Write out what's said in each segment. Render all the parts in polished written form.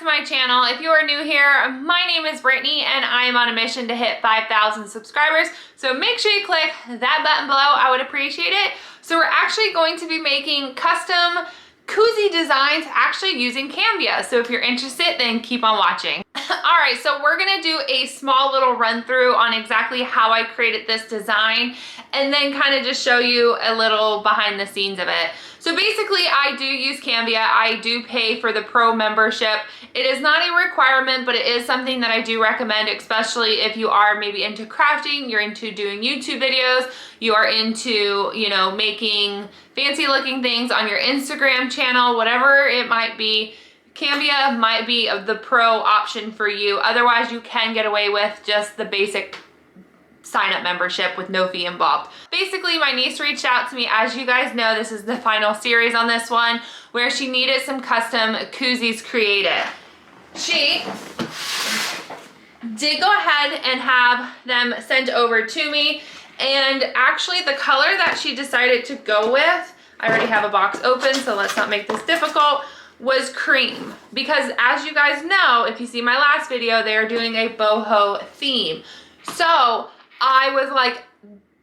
my channel. If you are new here, my name is Brittany and I am on a mission to hit 5,000 subscribers. So make sure you click that button below. I would appreciate it. So we're actually going to be making custom koozie designs actually using Canva. So if you're interested, then keep on watching. All right, so we're gonna do a small little run through on exactly how I created this design and then kind of just show you a little behind the scenes of it. So basically I do use Canva. I do pay for the pro membership. It is not a requirement, but it is something that I do recommend, especially if you are maybe into crafting, you're into doing YouTube videos, you are into, you know, making fancy looking things on your Instagram channel, whatever it might be. Canva might be the pro option for you. Otherwise, you can get away with just the basic sign-up membership with no fee involved. Basically, my niece reached out to me. As you guys know, this is the final series on this one, where she needed some custom koozies created. She did go ahead and have them sent over to me, and actually the color that she decided to go with, I already have a box open, so let's not make this difficult, was cream. Because as you guys know, if you see my last video, they are doing a boho theme. So I was like,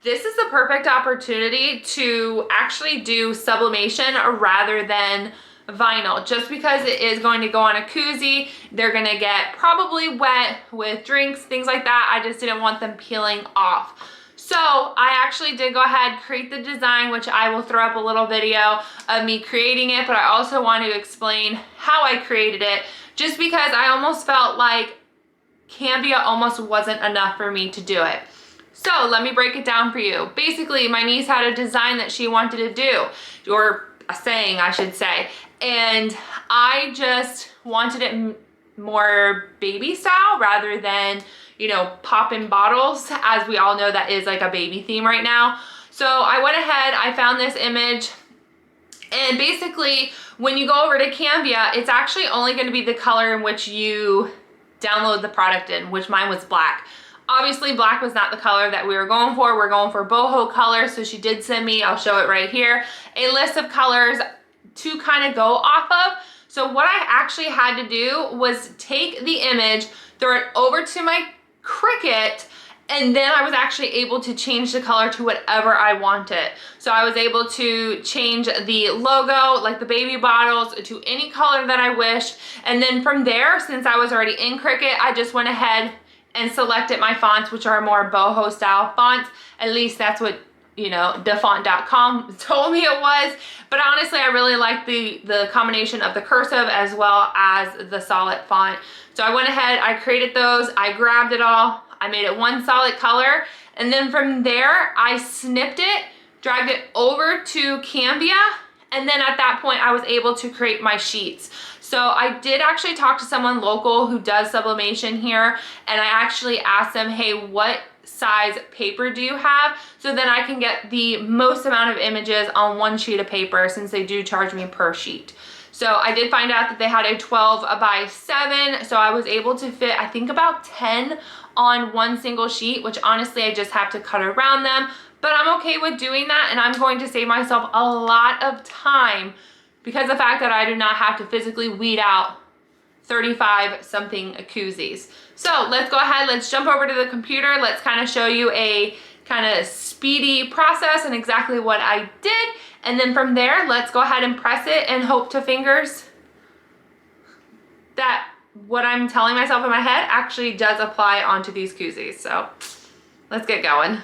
this is the perfect opportunity to actually do sublimation rather than vinyl, just because it is going to go on a koozie. They're gonna get probably wet with drinks, things like that. I just didn't want them peeling off. So I actually did go ahead, create the design, which I will throw up a little video of me creating it, but I also want to explain how I created it, just because I almost felt like Canva almost wasn't enough for me to do it. So let me break it down for you. Basically, my niece had a design that she wanted to do, or a saying, I should say, and I just wanted it more baby style rather than, you know, popping bottles, as we all know that is like a baby theme right now. So I went ahead, I found this image, and basically when you go over to Canva, it's actually only going to be the color in which you download the product in, which mine was black. Obviously black was not the color that we were going for. We're going for boho colors. So she did send me, I'll show it right here, a list of colors to kind of go off of. So what I actually had to do was take the image, throw it over to my Cricut, and then I was actually able to change the color to whatever I wanted. So I was able to change the logo, like the baby bottles, to any color that I wished. And then from there, since I was already in Cricut, I just went ahead and selected my fonts, which are more boho style fonts. At least that's what, you know, defont.com told me it was. But honestly, I really like the combination of the cursive as well as the solid font. So I went ahead, I created those, I grabbed it all, I made it one solid color, and then from there, I snipped it, dragged it over to Canva, and then at that point, I was able to create my sheets. So I did actually talk to someone local who does sublimation here, and I actually asked them, hey, what size paper do you have? So then I can get the most amount of images on one sheet of paper, since they do charge me per sheet. So I did find out that they had a 12 by 7, so I was able to fit, I think, about 10 on one single sheet, which honestly I just have to cut around them, but I'm okay with doing that, and I'm going to save myself a lot of time because of the fact that I do not have to physically weed out 35 something koozies. So let's go ahead, let's jump over to the computer, let's kind of show you a kind of speedy process and exactly what I did. And then from there, let's go ahead and press it and hope to fingers that what I'm telling myself in my head actually does apply onto these koozies. So let's get going.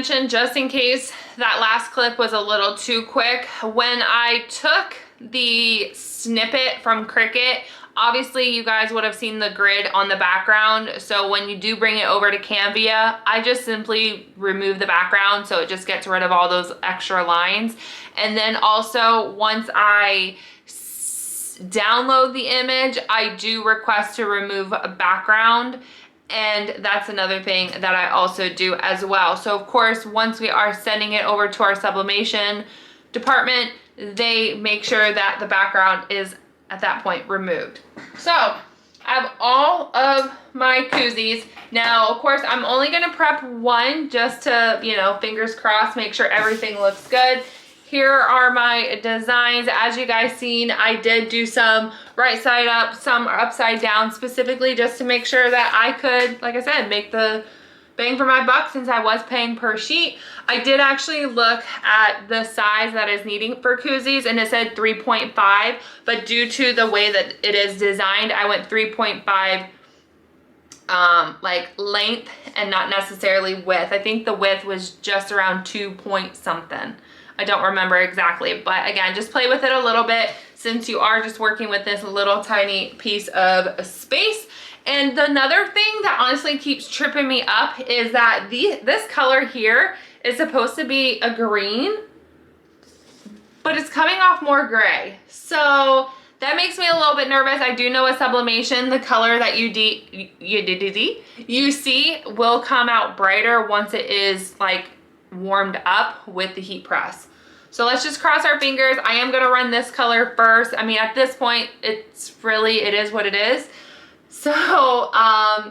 mention, just in case that last clip was a little too quick, when I took the snippet from Cricut, obviously you guys would have seen the grid on the background. So when you do bring it over to Canva, I just simply remove the background so it just gets rid of all those extra lines. And then also once I download the image, I do request to remove a background. And that's another thing that I also do as well. So of course, once we are sending it over to our sublimation department, they make sure that the background is at that point removed. So I have all of my koozies. Now, of course, I'm only gonna prep one just to, you know, fingers crossed, make sure everything looks good. Here are my designs. As you guys seen, I did do some right side up, some upside down, specifically just to make sure that I could, like I said, make the bang for my buck since I was paying per sheet. I did actually look at the size that is needing for koozies and it said 3.5, but due to the way that it is designed, I went 3.5 like length and not necessarily width. I think the width was just around 2 point something. I don't remember exactly, but again, just play with it a little bit since you are just working with this little tiny piece of space. And another thing that honestly keeps tripping me up is that this color here is supposed to be a green, but it's coming off more gray. So that makes me a little bit nervous. I do know with sublimation, the color that you see will come out brighter once it is like warmed up with the heat press. So let's just cross our fingers. I am gonna run this color first. I mean, at this point, it is what it is. So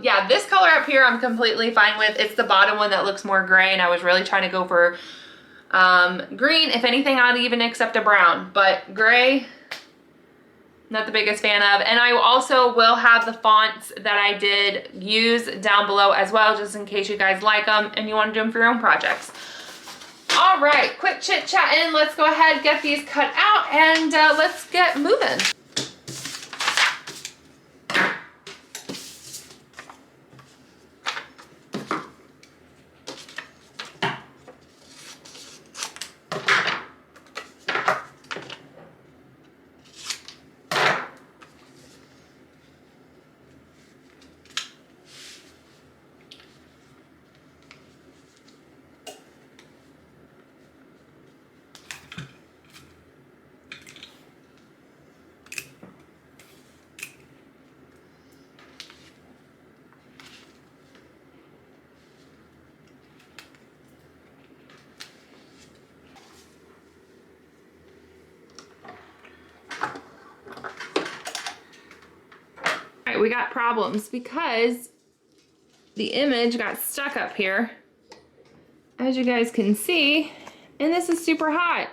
yeah, this color up here I'm completely fine with. It's the bottom one that looks more gray, and I was really trying to go for green. If anything, I'd even accept a brown, but gray, not the biggest fan of. And I also will have the fonts that I did use down below as well, just in case you guys like them and you want to do them for your own projects. All right, quick chit chatting. Let's go ahead, get these cut out, and let's get moving. We got problems because the image got stuck up here, as you guys can see, and this is super hot.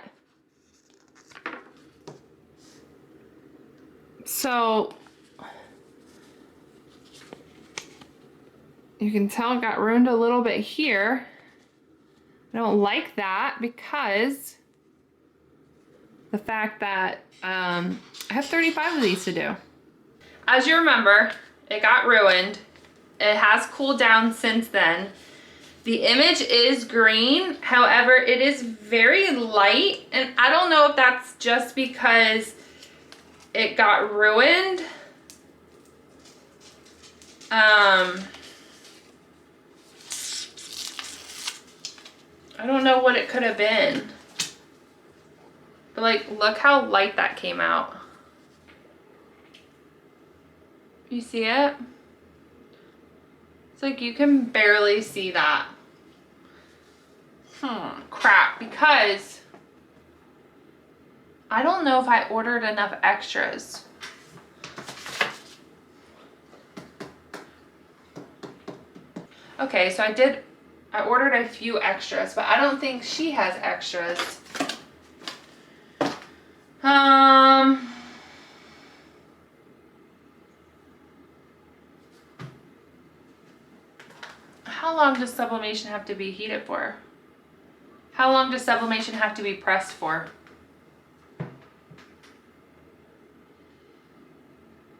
So you can tell it got ruined a little bit here. I don't like that because the fact that I have 35 of these to do. As you remember, it got ruined. It has cooled down since then. The image is green, however, it is very light, and I don't know if that's just because it got ruined. I don't know what it could have been. But like, look how light that came out. You see it? It's like you can barely see that. Crap, because I don't know if I ordered enough extras. Okay, so I ordered a few extras, but I don't think she has extras. How long does sublimation have to be heated for? How long does sublimation have to be pressed for?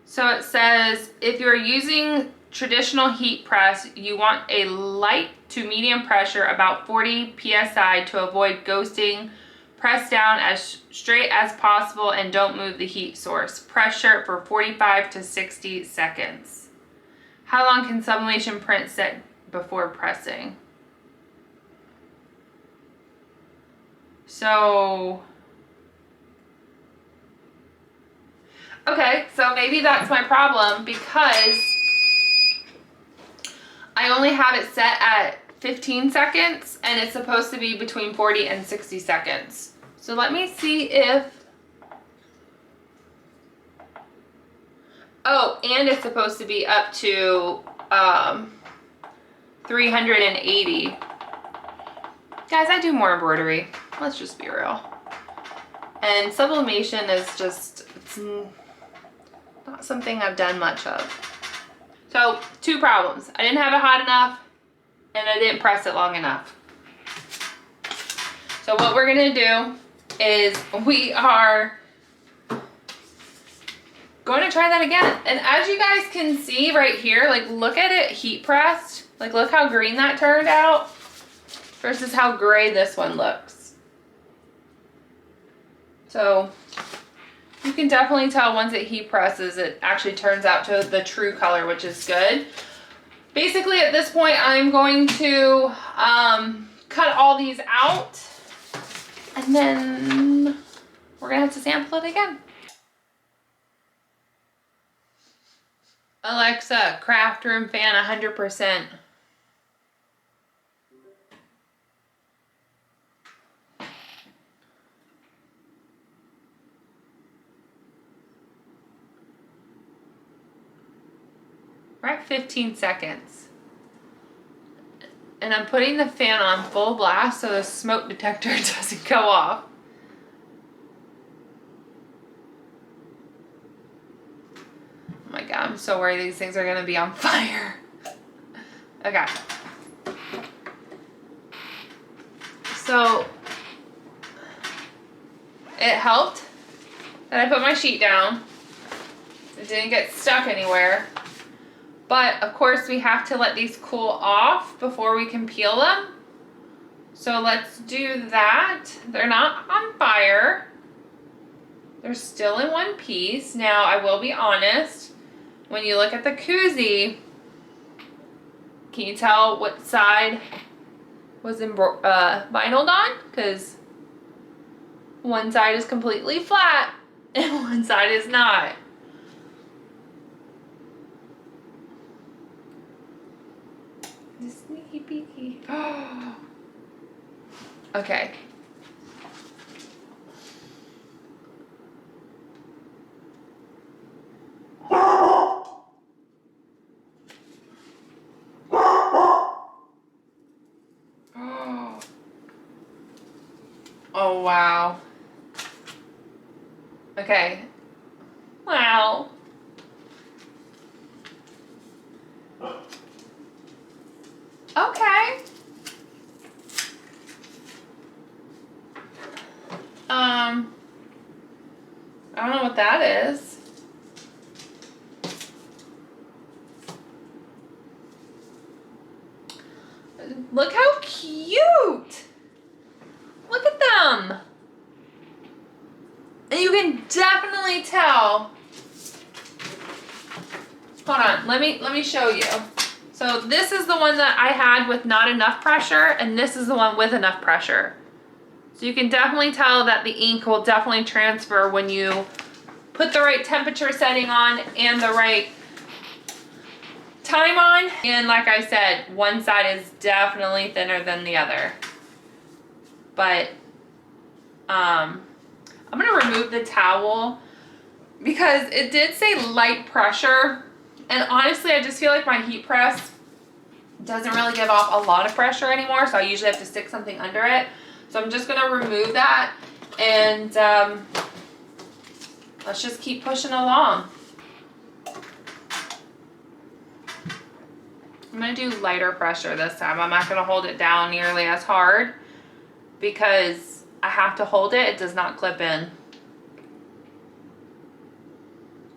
So it says, if you're using traditional heat press, you want a light to medium pressure, about 40 psi, to avoid ghosting. Press down as straight as possible and don't move the heat source. Pressure for 45 to 60 seconds. How long can sublimation print set before pressing? So, okay, so maybe that's my problem because I only have it set at 15 seconds and it's supposed to be between 40 and 60 seconds. So let me see if, oh, and it's supposed to be up to 380. Guys, I do more embroidery. Let's just be real. And sublimation is just, it's not something I've done much of. So, two problems. I didn't have it hot enough and I didn't press it long enough. So what we're gonna do is we are going to try that again. And as you guys can see right here, like look at it heat pressed. Like look how green that turned out versus how gray this one looks. So you can definitely tell once it heat presses, it actually turns out to the true color, which is good. Basically at this point, I'm going to cut all these out and then we're gonna have to sample it again. Alexa, craft room fan 100%. We're at 15 seconds. And I'm putting the fan on full blast so the smoke detector doesn't go off. Oh my God, I'm so worried these things are gonna be on fire. Okay. So, it helped that I put my sheet down. It didn't get stuck anywhere. But of course we have to let these cool off before we can peel them. So let's do that. They're not on fire. They're still in one piece. Now I will be honest, when you look at the koozie, can you tell what side was vinyled on? Because one side is completely flat and one side is not. Sneaky peeky. Okay. Oh wow. Okay. Wow. Okay. I don't know what that is. Look how cute. Look at them. And you can definitely tell. Hold on, let me show you. So this is the one that I had with not enough pressure, and this is the one with enough pressure. So you can definitely tell that the ink will definitely transfer when you put the right temperature setting on and the right time on. And like I said, one side is definitely thinner than the other. But I'm gonna remove the towel because it did say light pressure. And honestly, I just feel like my heat press doesn't really give off a lot of pressure anymore, so I usually have to stick something under it. So I'm just gonna remove that and let's just keep pushing along. I'm gonna do lighter pressure this time. I'm not gonna hold it down nearly as hard because I have to hold it. It does not clip in.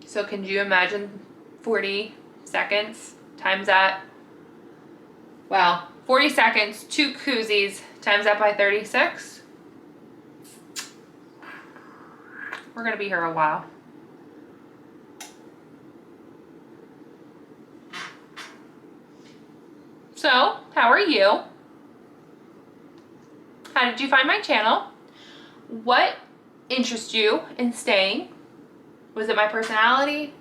So can you imagine 40 seconds times that? Well, 40 seconds, 2 koozies, times that by 36. We're gonna be here a while. So, how are you? How did you find my channel? What interests you in staying? Was it my personality?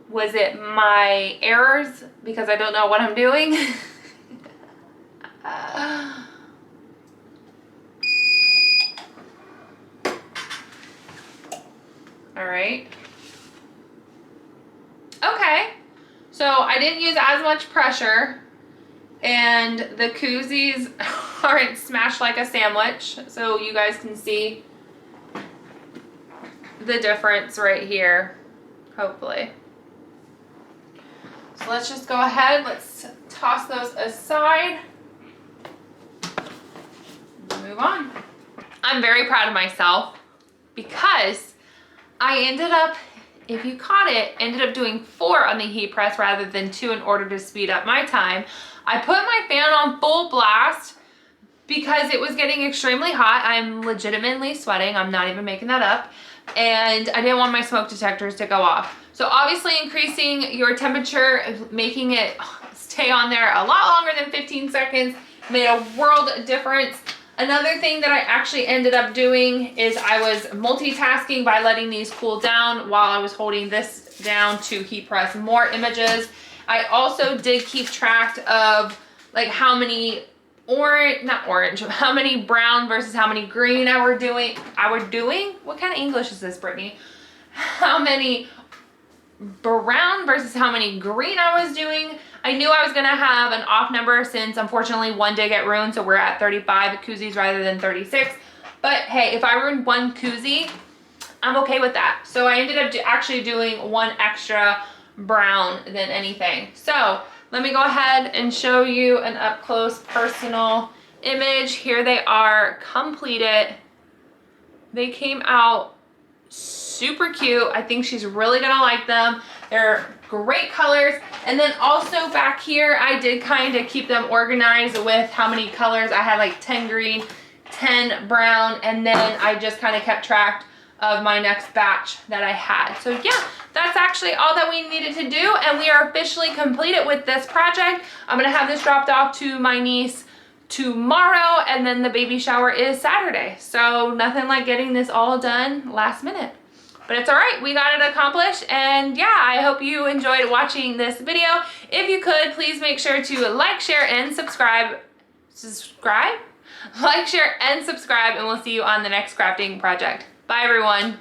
Was it my errors because I don't know what I'm doing? All right. Okay. So I didn't use as much pressure, and the koozies aren't smashed like a sandwich, so you guys can see the difference right here, hopefully. So let's just go ahead, let's toss those aside, move on. I'm very proud of myself because I ended up, if you caught it, ended up doing 4 on the heat press rather than 2 in order to speed up my time. I put my fan on full blast because it was getting extremely hot. I'm legitimately sweating, I'm not even making that up. And I didn't want my smoke detectors to go off. So obviously increasing your temperature, making it stay on there a lot longer than 15 seconds made a world of difference. Another thing that I actually ended up doing is I was multitasking by letting these cool down while I was holding this down to heat press more images. I also did keep track of like how many how many brown versus how many green I were doing. What kind of English is this, Brittany? How many brown versus how many green I was doing. I knew I was gonna have an off number since unfortunately one did get ruined, so we're at 35 koozies rather than 36. But hey, if I ruined 1 koozie, I'm okay with that. So I ended up actually doing 1 extra brown than anything. So let me go ahead and show you an up close personal image. Here they are completed. They came out super cute. I think she's really gonna like them. They're great colors. And then also back here, I did kind of keep them organized with how many colors. I had like 10 green, 10 brown, and then I just kind of kept track of my next batch that I had. So yeah, that's actually all that we needed to do, and we are officially completed with this project. I'm gonna have this dropped off to my niece tomorrow, and then the baby shower is Saturday. So nothing like getting this all done last minute. But it's all right, we got it accomplished, and yeah, I hope you enjoyed watching this video. If you could, please make sure to like, share, and subscribe. Like, share, and subscribe, and we'll see you on the next crafting project. Bye, everyone.